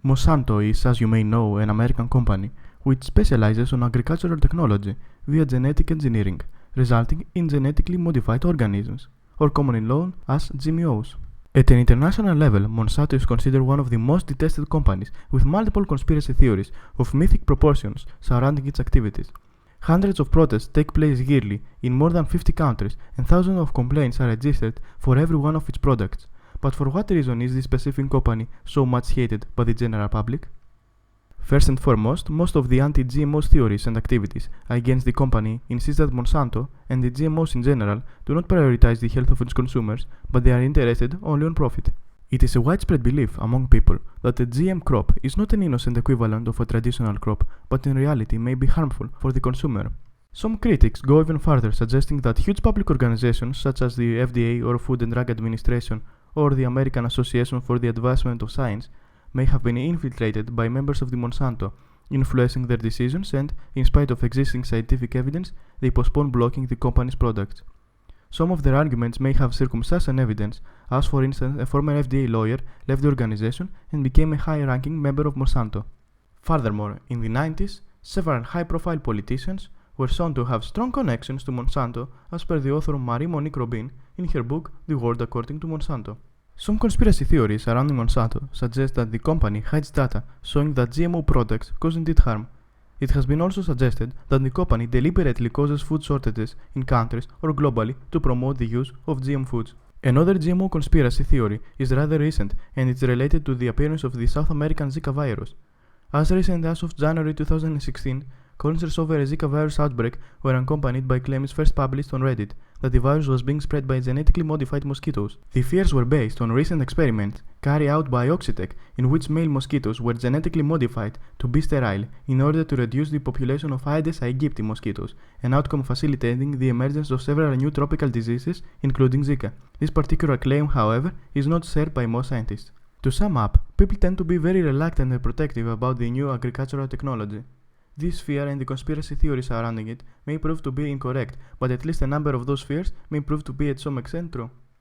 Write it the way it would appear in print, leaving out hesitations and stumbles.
Monsanto is, as you may know, an American company which specializes on agricultural technology via genetic engineering, resulting in genetically modified organisms, or commonly known as GMOs. At an international level, Monsanto is considered one of the most detested companies, with multiple conspiracy theories of mythic proportions surrounding its activities. Hundreds of protests take place yearly in more than 50 countries, and thousands of complaints are registered for every one of its products. But for what reason is this specific company so much hated by the general public? First and foremost, most of the anti-GMOs theories and activities against the company insist that Monsanto and the GMOs in general do not prioritize the health of its consumers, but they are interested only on profit. It is a widespread belief among people that a GM crop is not an innocent equivalent of a traditional crop, but in reality may be harmful for the consumer. Some critics go even further, suggesting that huge public organizations such as the FDA or Food and Drug Administration or the American Association for the Advancement of Science may have been infiltrated by members of the Monsanto, influencing their decisions, and, in spite of existing scientific evidence, they postpone blocking the company's products. Some of their arguments may have circumstantial evidence, as for instance a former FDA lawyer left the organization and became a high-ranking member of Monsanto. Furthermore, in the 90s, several high-profile politicians were shown to have strong connections to Monsanto, as per the author Marie-Monique Robin in her book The World According to Monsanto. Some conspiracy theories surrounding Monsanto suggest that the company hides data showing that GMO products cause indeed harm. It has been also suggested that the company deliberately causes food shortages in countries or globally to promote the use of GM foods. Another GMO conspiracy theory is rather recent, and it's related to the appearance of the South American Zika virus. As recent as of January 2016, concerns over a Zika virus outbreak were accompanied by claims first published on Reddit that the virus was being spread by genetically modified mosquitoes. The fears were based on recent experiments carried out by Oxitec, in which male mosquitoes were genetically modified to be sterile in order to reduce the population of Aedes aegypti mosquitoes, an outcome facilitating the emergence of several new tropical diseases, including Zika. This particular claim, however, is not shared by most scientists. To sum up, people tend to be very reluctant and protective about the new agricultural technology. This fear and the conspiracy theories surrounding it may prove to be incorrect, but at least a number of those fears may prove to be at some extent true.